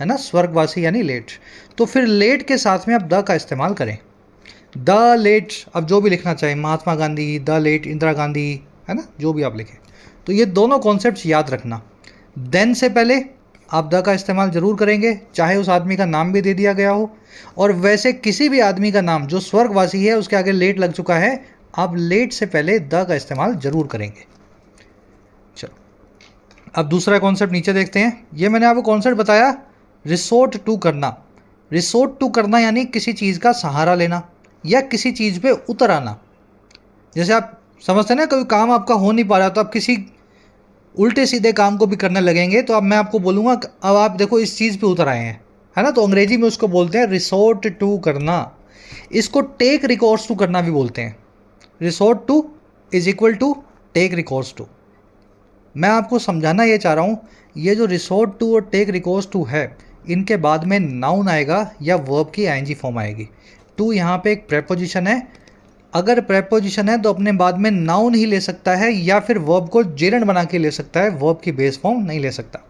है ना, स्वर्गवासी यानी लेट, तो फिर लेट के साथ में आप द का इस्तेमाल करें। द लेट, अब जो भी लिखना चाहें, महात्मा गांधी, द लेट इंदिरा गांधी, है ना, जो भी आप लिखें। तो ये दोनों कॉन्सेप्ट्स याद रखना। देन से पहले आप द का इस्तेमाल ज़रूर करेंगे, चाहे उस आदमी का नाम भी दे दिया गया हो। और वैसे किसी भी आदमी का नाम जो स्वर्गवासी है उसके आगे लेट लग चुका है, आप लेट से पहले द का इस्तेमाल ज़रूर करेंगे। चलो अब दूसरा कॉन्सेप्ट नीचे देखते हैं। ये मैंने आपको कॉन्सेप्ट बताया, रिसोर्ट टू करना। रिसोर्ट टू करना यानी किसी चीज़ का सहारा लेना या किसी चीज़ पे उतर आना। जैसे आप समझते हैं ना, कोई काम आपका हो नहीं पा रहा तो आप किसी उल्टे सीधे काम को भी करने लगेंगे, तो अब मैं आपको बोलूँगा अब आप देखो इस चीज़ पे उतर आए हैं, है ना, तो अंग्रेजी में उसको बोलते हैं रिसोर्ट टू करना। इसको टेक रिकॉर्स टू करना भी बोलते हैं। Resort to is equal to take recourse to. मैं आपको समझाना ये चाह रहा हूँ, ये जो रिसोर्ट टू और टेक रिकॉर्स टू है, इनके बाद में नाउन आएगा या वर्ब की आईएनजी फॉर्म आएगी। टू यहाँ पे एक प्रेपोजिशन है, अगर प्रेपोजिशन है तो अपने बाद में नाउन ही ले सकता है या फिर वर्ब को जेरेंड बना के ले सकता है, वर्ब की बेस फॉर्म नहीं ले सकता।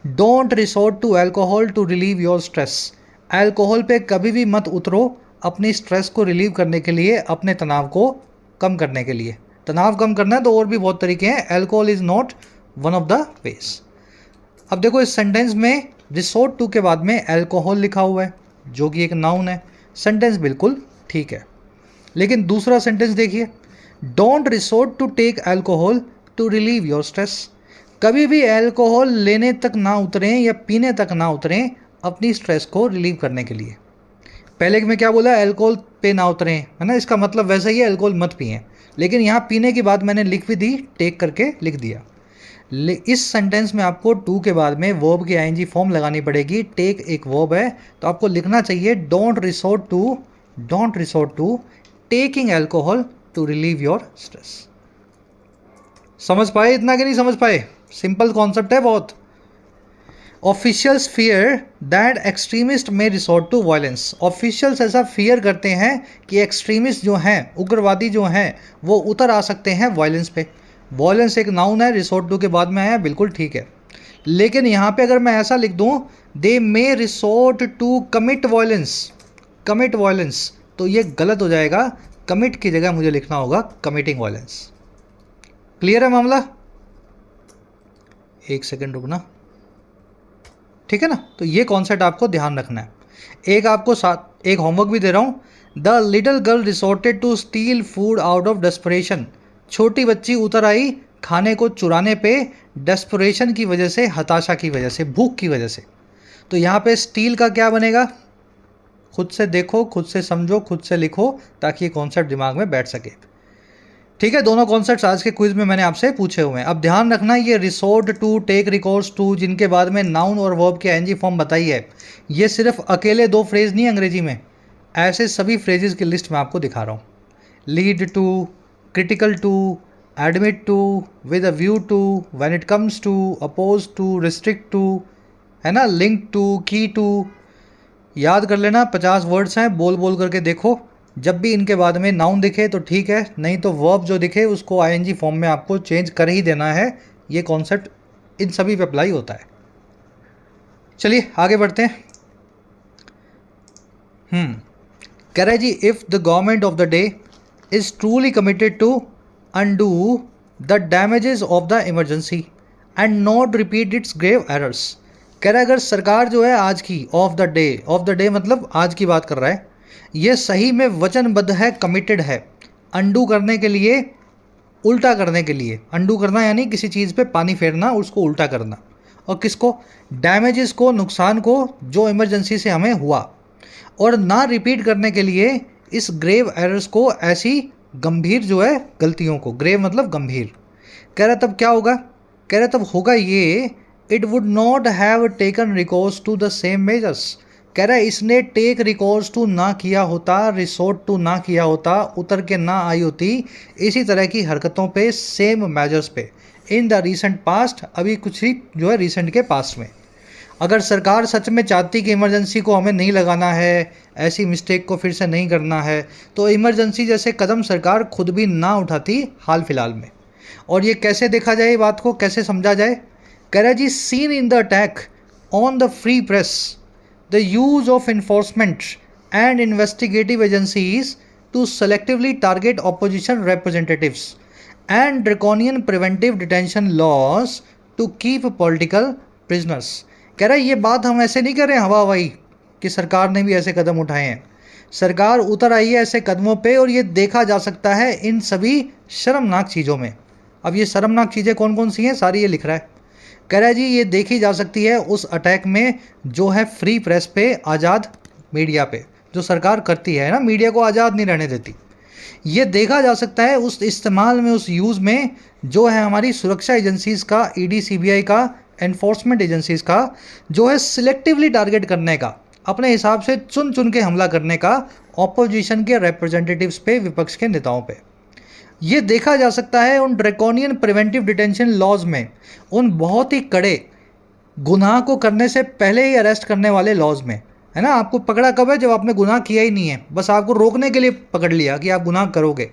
Don't resort to alcohol to relieve your stress. Alcohol पे कभी भी मत उतरो अपनी स्ट्रेस को रिलीव करने के लिए, अपने तनाव को कम करने के लिए। तनाव कम करना है तो और भी बहुत तरीके हैं, alcohol is not one of the ways. अब देखो इस सेंटेंस में रिसोर्ट टू के बाद में अल्कोहल लिखा हुआ है जो कि एक नाउन है, सेंटेंस बिल्कुल ठीक है। लेकिन दूसरा सेंटेंस देखिए, don't resort to take alcohol to relieve your stress. कभी भी अल्कोहल लेने तक ना उतरें या पीने तक ना उतरें अपनी स्ट्रेस को रिलीव करने के लिए। पहले में क्या बोला, अल्कोहल पे ना उतरें, है ना, इसका मतलब वैसे ही अल्कोहल मत पिएं, लेकिन यहाँ पीने की बात मैंने लिख भी दी, टेक करके लिख दिया। इस सेंटेंस में आपको टू के बाद में वर्ब की आईएनजी फॉर्म लगानी पड़ेगी। टेक एक वर्ब है तो आपको लिखना चाहिए don't resort to taking alcohol to relieve your stress. समझ पाए इतना कि नहीं समझ पाए? सिंपल कॉन्सेप्ट है बहुत। ऑफिशियल्स फियर दैट एक्सट्रीमिस्ट में रिसोर्ट टू वायलेंस। ऑफिशियल्स ऐसा फियर करते हैं कि एक्सट्रीमिस्ट जो हैं, उग्रवादी जो हैं, वो उतर आ सकते हैं वायलेंस पे। वायलेंस एक नाउन है, रिसोर्ट टू के बाद में आया, बिल्कुल ठीक है। लेकिन यहाँ पे अगर मैं ऐसा लिख दूँ, दे मे रिसोर्ट टू कमिट वायलेंस, तो ये गलत हो जाएगा। कमिट की जगह मुझे लिखना होगा कमिटिंग वायलेंस। क्लियर है मामला? एक सेकंड रुकना, ठीक है ना। तो ये कॉन्सेप्ट आपको ध्यान रखना है। एक आपको साथ एक होमवर्क भी दे रहा हूँ। The little girl resorted to steal food out of desperation. छोटी बच्ची उतर आई खाने को चुराने पे, डेस्परेशन की वजह से, हताशा की वजह से, भूख की वजह से। तो यहाँ पे स्टील का क्या बनेगा? खुद से देखो, खुद से समझो, खुद से लिखो, ताकि ये कॉन्सेप्ट दिमाग में बैठ सके। ठीक है, दोनों कॉन्सेप्ट्स आज के क्विज में मैंने आपसे पूछे हुए हैं। अब ध्यान रखना, ये resort to, take recourse to, जिनके बाद में नाउन और वर्ब की आईएनजी फॉर्म बताई है, ये सिर्फ अकेले दो फ्रेज नहीं अंग्रेजी में, ऐसे सभी फ्रेजेस की लिस्ट मैं आपको दिखा रहा हूँ। Lead to, critical to, admit to, with a view to, when it comes to, oppose to, restrict to, है ना, लिंक टू, की टू। याद कर लेना, 50 वर्ड्स हैं, बोल बोल करके देखो। जब भी इनके बाद में नाउन दिखे तो ठीक है, नहीं तो वर्ब जो दिखे उसको आईएनजी फॉर्म में आपको चेंज कर ही देना है। ये कॉन्सेप्ट इन सभी पे अप्लाई होता है। चलिए आगे बढ़ते हैं। कह रहे जी, if the government of the day is truly committed to undo the damages of the emergency and not repeat its grave errors. कह रहा है अगर सरकार जो है आज की, ऑफ द डे मतलब आज की बात कर रहा है, ये सही में वचनबद्ध है, कमिटेड है अंडू करने के लिए, उल्टा करने के लिए। अंडू करना यानी किसी चीज़ पे पानी फेरना, उसको उल्टा करना। और किसको? डैमेजेस को, नुकसान को जो इमरजेंसी से हमें हुआ, और ना रिपीट करने के लिए इस ग्रेव एरर्स को, ऐसी गंभीर जो है गलतियों को, ग्रेव मतलब गंभीर। कह रहा तब क्या होगा? कह रहा तब होगा ये, it would not have taken recourse to the same measures. कह रहा है इसने टेक रिकॉर्ड्स टू ना किया होता, रिसोर्ट टू ना किया होता, उतर के ना आई होती इसी तरह की हरकतों पे, सेम मेजर्स पे इन द रीसेंट पास्ट, अभी कुछ ही जो है रीसेंट के पास्ट में। अगर सरकार सच में चाहती कि इमरजेंसी को हमें नहीं लगाना है, ऐसी मिस्टेक को फिर से नहीं करना है, तो इमरजेंसी जैसे कदम सरकार खुद भी ना उठाती हाल फिलहाल में। और ये कैसे देखा जाए, बात को कैसे समझा जाए? कह रहा जी, seen in the attack on the free press, the use of enforcement and investigative agencies to selectively target opposition representatives and draconian preventive detention laws to keep political prisoners. कह रहा है ये बात हम ऐसे नहीं कर रहे हैं हवा हवाई कि सरकार ने भी ऐसे कदम उठाए हैं। सरकार उतर आई है ऐसे कदमों पे और ये देखा जा सकता है इन सभी शर्मनाक चीज़ों में। अब ये शर्मनाक चीज़ें कौन कौन सी हैं सारी ये लिख रहा है। कह रहा है जी ये देखी जा सकती है उस अटैक में जो है फ्री प्रेस पे, आज़ाद मीडिया पे, जो सरकार करती है ना, मीडिया को आज़ाद नहीं रहने देती। ये देखा जा सकता है उस इस्तेमाल में, उस यूज़ में जो है हमारी सुरक्षा एजेंसीज़ का, ईडी सीबीआई का, एनफोर्समेंट एजेंसीज़ का, जो है सिलेक्टिवली टारगेट करने का, अपने हिसाब से चुन चुन के हमला करने का ऑपोजिशन के रिप्रेजेंटेटिव्स पे, विपक्ष के नेताओं पे। ये देखा जा सकता है उन ड्रैकोनियन प्रिवेंटिव डिटेंशन लॉज में, उन बहुत ही कड़े गुनाह को करने से पहले ही अरेस्ट करने वाले लॉज में, है ना। आपको पकड़ा कब है? जब आपने गुनाह किया ही नहीं है, बस आपको रोकने के लिए पकड़ लिया कि आप गुनाह करोगे।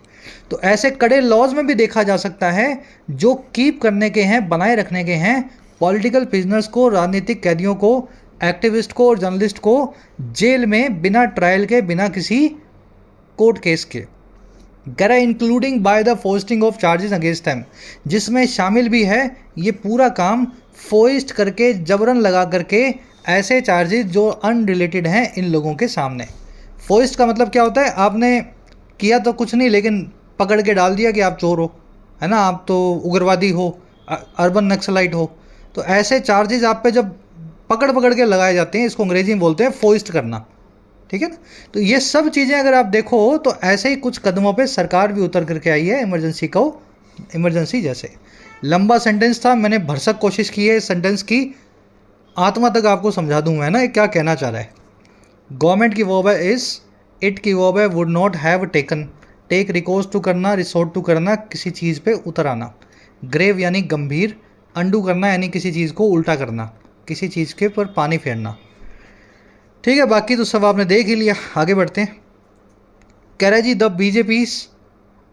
तो ऐसे कड़े लॉज में भी देखा जा सकता है जो कीप करने के हैं, बनाए रखने के हैं पॉलिटिकल प्रिजनर्स को, राजनीतिक कैदियों को, एक्टिविस्ट को और जर्नलिस्ट को जेल में बिना ट्रायल के, बिना किसी कोर्ट केस के। कह रहा है including by the fostering of charges against them, जिसमें शामिल भी है ये पूरा काम फोइस्ट करके, जबरन लगा करके ऐसे चार्जेस जो अनरिलेटेड हैं इन लोगों के सामने। फोइस्ट का मतलब क्या होता है? आपने किया तो कुछ नहीं लेकिन पकड़ के डाल दिया कि आप चोर हो, है ना, आप तो उग्रवादी हो, अर्बन नक्सलाइट हो। तो ऐसे चार्जेस आप पे जब पकड़ पकड़ के लगाए जाते हैं, इसको अंग्रेजी में बोलते हैं फोइस्ट करना, ठीक है ना। तो ये सब चीज़ें अगर आप देखो तो ऐसे ही कुछ कदमों पे सरकार भी उतर करके आई है इमरजेंसी को, इमरजेंसी जैसे। लंबा सेंटेंस था, मैंने भरसक कोशिश की है इस सेंटेंस की आत्मा तक आपको समझा दूँ मैं ना ये क्या कहना चाह रहा है। गवर्नमेंट की वर्ब है इस, इट की वर्ब है would not have taken, take recourse to करना, रिसोर्ट टू करना, किसी चीज़ पे उतर आना, ग्रेव यानी गंभीर, अंडू करना यानी किसी चीज़ को उल्टा करना, किसी चीज़ के ऊपर पानी फेरना। ठीक है, बाकी तो सब आपने देख ही लिया, आगे बढ़ते हैं। कह रहा है जी the BJP's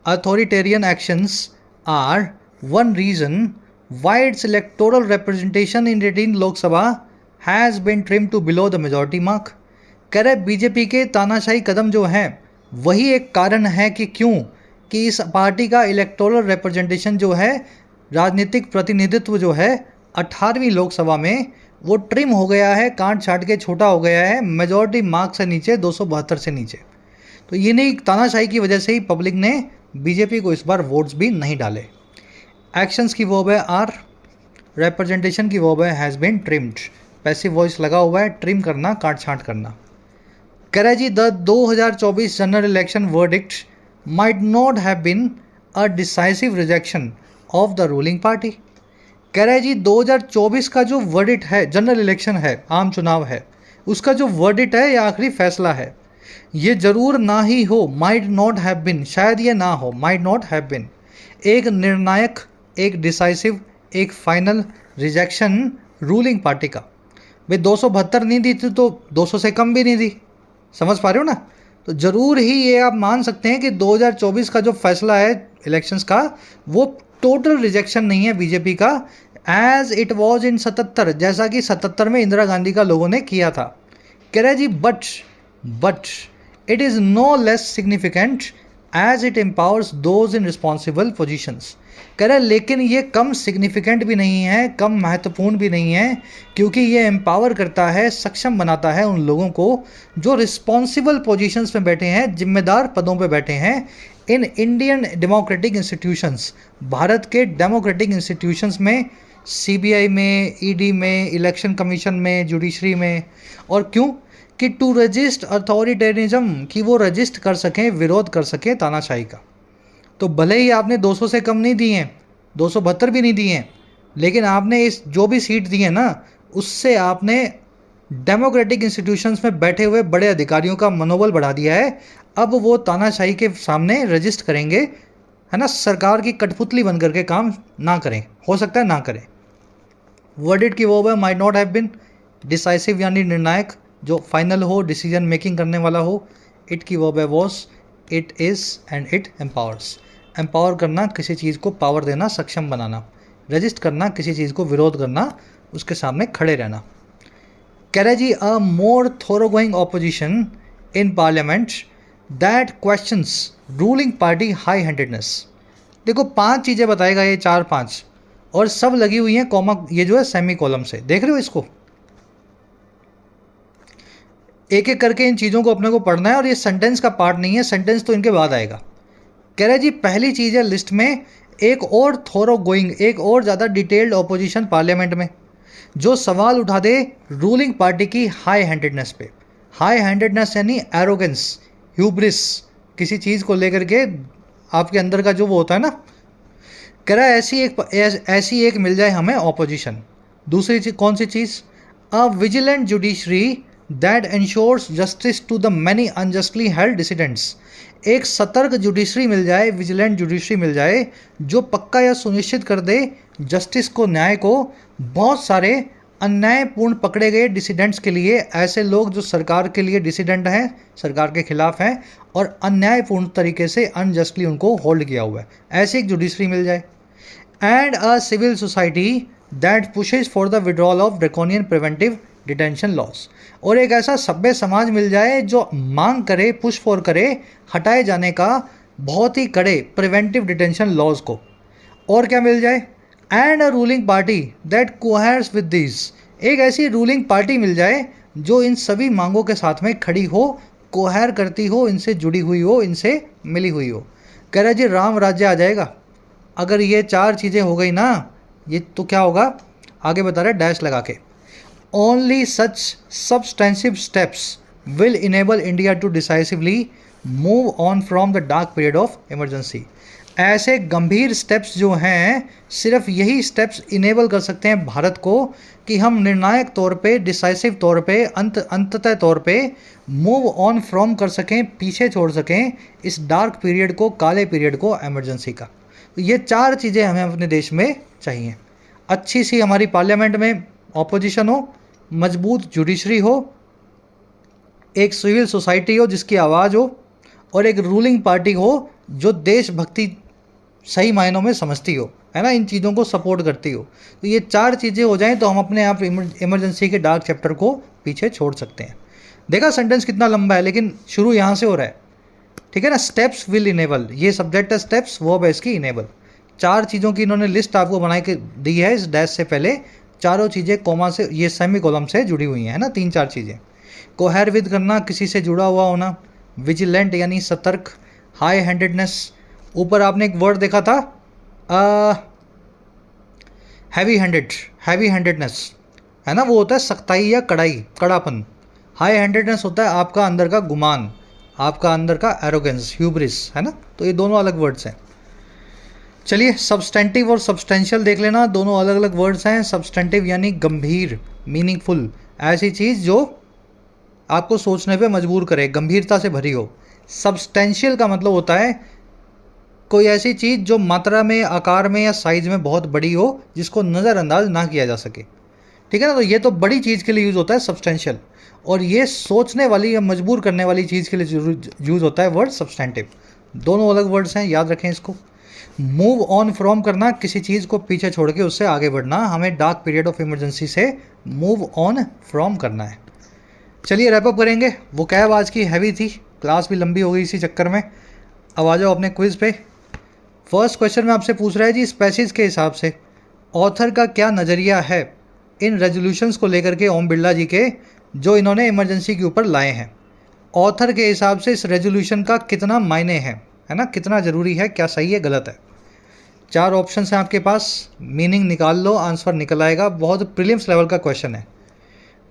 authoritarian actions are one reason why its electoral representation in 18 Lok Sabha has been trim to below the majority mark. कह रहे बीजेपी के तानाशाही कदम जो हैं वही एक कारण है कि क्यों कि इस पार्टी का इलेक्टोरल रिप्रेजेंटेशन जो है, राजनीतिक प्रतिनिधित्व जो है 18वीं लोकसभा में वो ट्रिम हो गया है, काट छाट के छोटा हो गया है मेजॉरिटी मार्क से नीचे, 272 से नीचे। तो ये नहीं, तानाशाही की वजह से ही पब्लिक ने बीजेपी को इस बार वोट्स भी नहीं डाले। एक्शंस की वर्ब है आर, रिप्रेजेंटेशन की वर्ब है has been trimmed, passive voice लगा हुआ है, ट्रिम करना, काट छाट करना। कह रहा है जी the 2024 general election verdict might not have been a decisive rejection of the ruling party. कह रहा है जी 2024 का जो वर्डिक्ट है, जनरल इलेक्शन है, आम चुनाव है, उसका जो वर्डिक्ट है या आखिरी फैसला है, ये ज़रूर ना ही हो, माइट नॉट हैव बीन, शायद ये ना हो, माइट नॉट हैव बीन, एक निर्णायक, एक डिसाइसिव, एक फाइनल रिजेक्शन रूलिंग पार्टी का। भाई 272 नहीं दी थी तो 200 से कम भी नहीं दी, समझ पा रहे हो ना। तो ज़रूर ही ये आप मान सकते हैं कि 2024 का जो फैसला है इलेक्शंस का वो टोटल रिजेक्शन नहीं है बीजेपी का, एज इट वाज इन 77, जैसा कि 77 में इंदिरा गांधी का लोगों ने किया था। कह रहा है जी but it is no less significant as it empowers those in responsible positions. कह रहा है लेकिन ये कम सिग्निफिकेंट भी नहीं है, कम महत्वपूर्ण भी नहीं है, क्योंकि ये एम्पावर करता है, सक्षम बनाता है उन लोगों को जो रिस्पॉन्सिबल पोजीशंस में बैठे हैं, जिम्मेदार पदों पे बैठे हैं in Indian democratic institutions, Bharat के डेमोक्रेटिक इंस्टीट्यूशंस में, सीबीआई में, ईडी में, इलेक्शन कमीशन में, जुडिशरी में। और क्यों कि टू रजिस्ट अथॉरिटेरिज्म, कि वो रजिस्ट कर सकें, विरोध कर सकें तानाशाही का। तो भले ही आपने 200 से कम नहीं दिए हैं, 272 भी नहीं दिए हैं, लेकिन आपने इस जो भी सीट दी है ना उससे आपने डेमोक्रेटिक इंस्टीट्यूशंस में बैठे हुए बड़े अधिकारियों का मनोबल बढ़ा दिया है। अब वो तानाशाही के सामने रजिस्ट करेंगे, है ना, सरकार की कठपुतली बन करके काम ना करें, हो सकता है ना करें। वर्डिट की वो है might not have been decisive यानी निर्णायक, जो फाइनल हो, डिसीजन मेकिंग करने वाला हो। इट की वर्ब है was, it is and it empowers. Empower करना, किसी चीज़ को पावर देना, सक्षम बनाना। रजिस्ट करना, किसी चीज़ को विरोध करना, उसके सामने खड़े रहना। कह रहे जी a more thoroughgoing opposition in parliament that questions ruling party high handedness. देखो 5 चीज़ें बताएगा ये, 4-5, और सब लगी हुई हैं कॉमा, ये जो है सेमी कॉलम से, देख रहे हो इसको, एक एक करके इन चीज़ों को अपने को पढ़ना है, और ये सेंटेंस का पार्ट नहीं है, सेंटेंस तो इनके बाद आएगा। कह रहे जी पहली चीज़ है लिस्ट में एक और थोरो गोइंग, एक और ज़्यादा डिटेल्ड ऑपोजिशन पार्लियामेंट में, जो सवाल उठा दे रूलिंग पार्टी की हाई हैंडेडनेस पे। हाई हैंडेडनेस यानी एरोगेंस, ह्यूब्रिस, किसी चीज़ को लेकर के आपके अंदर का जो वो होता है ना। कह रहा है ऐसी एक मिल जाए हमें ऑपोजिशन। दूसरी चीज़ कौन सी चीज़? A vigilant judiciary that ensures justice to the many unjustly held dissidents. एक सतर्क जुडिशरी मिल जाए, विजिलेंट जुडिशरी मिल जाए, जो पक्का या सुनिश्चित कर दे जस्टिस को, न्याय को, बहुत सारे अन्यायपूर्ण पकड़े गए डिसिडेंट्स के लिए, ऐसे लोग जो सरकार के लिए डिसिडेंट हैं, सरकार के खिलाफ हैं, और अन्यायपूर्ण तरीके से अनजस्टली उनको होल्ड किया हुआ है, ऐसी एक जुडिशरी मिल जाए। And a civil society that pushes for the withdrawal of draconian preventive detention laws. और एक ऐसा सभ्य समाज मिल जाए जो मांग करे, पुश फॉर करे हटाए जाने का बहुत ही कड़े प्रिवेंटिव डिटेंशन लॉज को। और क्या मिल जाए? And a ruling party that coheres with this. एक ऐसी रूलिंग पार्टी मिल जाए जो इन सभी मांगों के साथ में खड़ी हो, कोहेयर करती हो, इनसे जुड़ी हुई हो, इनसे मिली हुई हो। कह रहा जी राम राज्य आ जाएगा अगर ये 4 चीज़ें हो गई ना। ये तो क्या होगा, आगे बता रहे डैश लगा के, only such substantive steps will enable India to decisively move on from the dark period of emergency. ऐसे गंभीर स्टेप्स जो हैं, सिर्फ यही स्टेप्स इनेबल कर सकते हैं भारत को कि हम निर्णायक तौर पे, डिसाइसिव तौर पे, अंततः तौर पे मूव ऑन फ्रॉम कर सकें, पीछे छोड़ सकें इस डार्क पीरियड को, काले पीरियड को, इमरजेंसी का। तो ये 4 चीज़ें हमें अपने देश में चाहिए। अच्छी सी हमारी पार्लियामेंट में ऑपोजिशन हो, मजबूत जुडिशरी हो, एक सिविल सोसाइटी हो जिसकी आवाज़ हो, और एक रूलिंग पार्टी हो जो देशभक्ति सही मायनों में समझती हो, है ना, इन चीज़ों को सपोर्ट करती हो। तो ये 4 चीज़ें हो जाएं तो हम अपने आप इमरजेंसी के डार्क चैप्टर को पीछे छोड़ सकते हैं। देखा सेंटेंस कितना लंबा है, लेकिन शुरू यहाँ से हो रहा है, ठीक है ना। स्टेप्स विल इनेबल, ये सब्जेक्ट है स्टेप्स, वो है इसकी इनेबल। 4 चीज़ों की इन्होंने लिस्ट आपको बना के दी है इस डैश से पहले। चारों चीज़ें कॉमा से, ये सेमी कॉलम से जुड़ी हुई हैं ना, 3-4 चीज़ें। कोहेयर विद करना, किसी से जुड़ा हुआ होना। विजिलेंट यानी सतर्क। हाई हैंडेडनेस, ऊपर आपने एक वर्ड देखा था हैवी हैंडेडनेस, है ना, वो होता है सख्ताई या कड़ाई, कड़ापन। हाई हैंडेडनेस होता है आपका अंदर का गुमान, आपका अंदर का एरोगेंस, ह्यूब्रिस, है ना। तो ये दोनों अलग वर्ड्स हैं। चलिए सब्सटेंटिव और सब्सटेंशियल देख लेना, दोनों अलग अलग वर्ड्स हैं। सब्सटेंटिव यानी गंभीर, मीनिंगफुल, ऐसी चीज़ जो आपको सोचने पे मजबूर करे, गंभीरता से भरी हो। सब्सटेंशियल का मतलब होता है कोई ऐसी चीज़ जो मात्रा में, आकार में या साइज़ में बहुत बड़ी हो, जिसको नज़रअंदाज ना किया जा सके, ठीक है ना। तो ये तो बड़ी चीज़ के लिए यूज़ होता है सब्सटेंशियल, और ये सोचने वाली या मजबूर करने वाली चीज़ के लिए यूज़ होता है वर्ड सब्सटेंटिव। दोनों अलग वर्ड्स हैं, याद रखें इसको। मूव ऑन फ्रॉम करना, किसी चीज़ को पीछे छोड़ के उससे आगे बढ़ना, हमें डार्क पीरियड ऑफ इमरजेंसी से मूव ऑन फ्रॉम करना है। चलिए रैप अप करेंगे। वो कैब आज की हैवी थी, क्लास भी लंबी हो गई इसी चक्कर में। अब आ जाओ अपने क्विज़ पे। फर्स्ट क्वेश्चन में आपसे पूछ रहा है जी स्पेसीज के हिसाब से ऑथर का क्या नज़रिया है इन रेजोल्यूशंस को लेकर के ओम बिरला जी के, जो इन्होंने इमरजेंसी के ऊपर लाए हैं। ऑथर के हिसाब से इस रेजोल्यूशन का कितना मायने है ना, कितना ज़रूरी है, क्या सही है गलत है। 4 ऑप्शन हैं आपके पास, मीनिंग निकाल लो, आंसर निकल आएगा। बहुत प्रीलिम्स लेवल का क्वेश्चन है,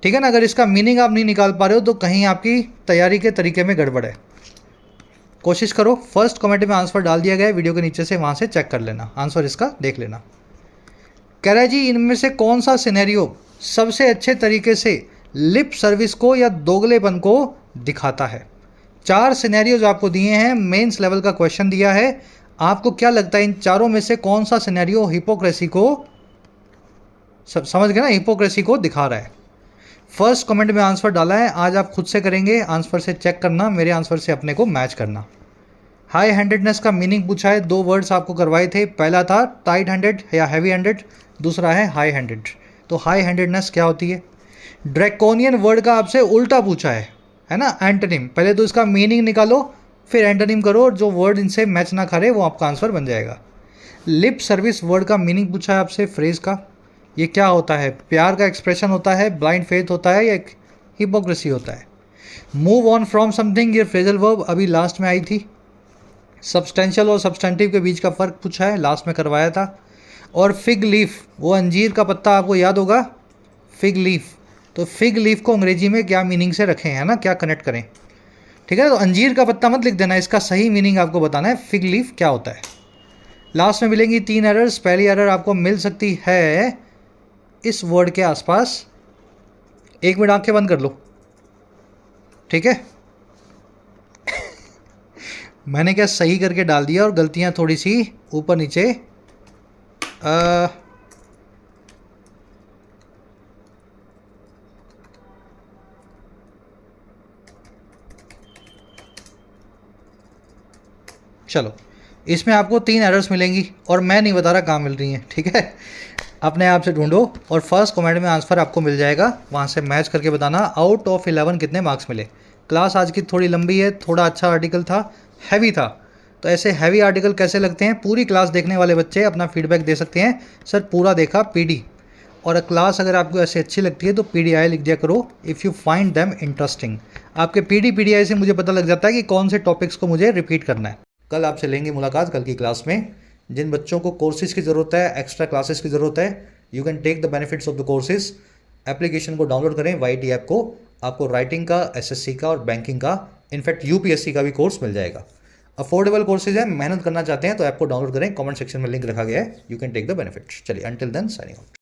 ठीक है ना। अगर इसका मीनिंग आप नहीं निकाल पा रहे हो तो कहीं आपकी तैयारी के तरीके में गड़बड़ है। कोशिश करो, फर्स्ट कमेंट में आंसर डाल दिया गया है वीडियो के नीचे से, वहाँ से चेक कर लेना, आंसर इसका देख लेना। कह रहा है जी इनमें से कौन सा सिनेरियो सबसे अच्छे तरीके से लिप सर्विस को या दोगलेपन को दिखाता है। 4 सिनेरियोज आपको दिए हैं, मेंस लेवल का क्वेश्चन दिया है। आपको क्या लगता है इन चारों में से कौन सा सिनेरियो हिपोक्रेसी को, समझ गए ना, हिपोक्रेसी को दिखा रहा है? फर्स्ट कमेंट में आंसर डाला है, आज आप खुद से करेंगे, आंसर से चेक करना, मेरे आंसर से अपने को मैच करना। हाई हैंडेडनेस का मीनिंग पूछा है, 2 वर्ड्स आपको करवाए थे, पहला था टाइट हैंडेड या हैवी हैंडेड, दूसरा है हाई हैंडेड। तो हाई हैंडेडनेस क्या होती है? ड्रैकोनियन वर्ड का आपसे उल्टा पूछा है ना, एंटोनिम। पहले तो इसका मीनिंग निकालो, फिर एंटोनिम करो, जो वर्ड इनसे मैच ना करे वो आपका आंसर बन जाएगा। लिप सर्विस वर्ड का मीनिंग पूछा है आपसे, फ्रेज का, ये क्या होता है? प्यार का एक्सप्रेशन होता है, ब्लाइंड फेथ होता है, या हिपोक्रेसी होता है? मूव ऑन फ्रॉम समथिंग, ये फ्रेजल वर्ब अभी लास्ट में आई थी। सब्सटेंशियल और सब्सटेंटिव के बीच का फ़र्क पूछा है, लास्ट में करवाया था। और फिग लीफ, वो अंजीर का पत्ता आपको याद होगा, फिग लीफ। तो फिग लीफ को अंग्रेजी में क्या मीनिंग से रखें, है ना, क्या कनेक्ट करें? ठीक है, तो अंजीर का पत्ता मत लिख देना, इसका सही मीनिंग आपको बताना है, फिग लीफ क्या होता है। लास्ट में मिलेंगी 3 एरर्स। पहली एरर आपको मिल सकती है इस वर्ड के आसपास, 1 मिनट आंखें बंद कर लो, ठीक है। मैंने क्या सही करके डाल दिया और गलतियां थोड़ी सी ऊपर नीचे। चलो, इसमें आपको 3 एरर्स मिलेंगी और मैं नहीं बता रहा कहाँ मिल रही हैं, ठीक है। अपने आप से ढूंढो और फर्स्ट कमेंट में आंसर आपको मिल जाएगा, वहाँ से मैच करके बताना आउट ऑफ 11 कितने मार्क्स मिले। क्लास आज की थोड़ी लंबी है, थोड़ा अच्छा आर्टिकल था, हैवी था, तो ऐसे हैवी आर्टिकल कैसे लगते हैं पूरी क्लास देखने वाले बच्चे अपना फीडबैक दे सकते हैं, सर पूरा देखा पीडी। और क्लास अगर आपको ऐसे अच्छी लगती है तो पीडीआई लिख दिया करो, if you find them interesting. आपके पीडीआई से मुझे पता लग जाता है कि कौन से टॉपिक्स को मुझे रिपीट करना है। कल आपसे लेंगे मुलाकात, कल की क्लास में। जिन बच्चों को कोर्सेज की ज़रूरत है, एक्स्ट्रा क्लासेस की ज़रूरत है, you can take the benefits of the courses. Application को डाउनलोड करें, YT ऐप को, आपको राइटिंग का, SSC का और बैंकिंग का, इनफैक्ट UPSC का भी कोर्स मिल जाएगा। अफोर्डेबल कोर्सेज है, मेहनत करना चाहते हैं तो ऐप को डाउनलोड करें, कमेंट सेक्शन में लिंक रखा गया है, you can take the benefits. चलिए, अंटिल देन साइनिंग आउट।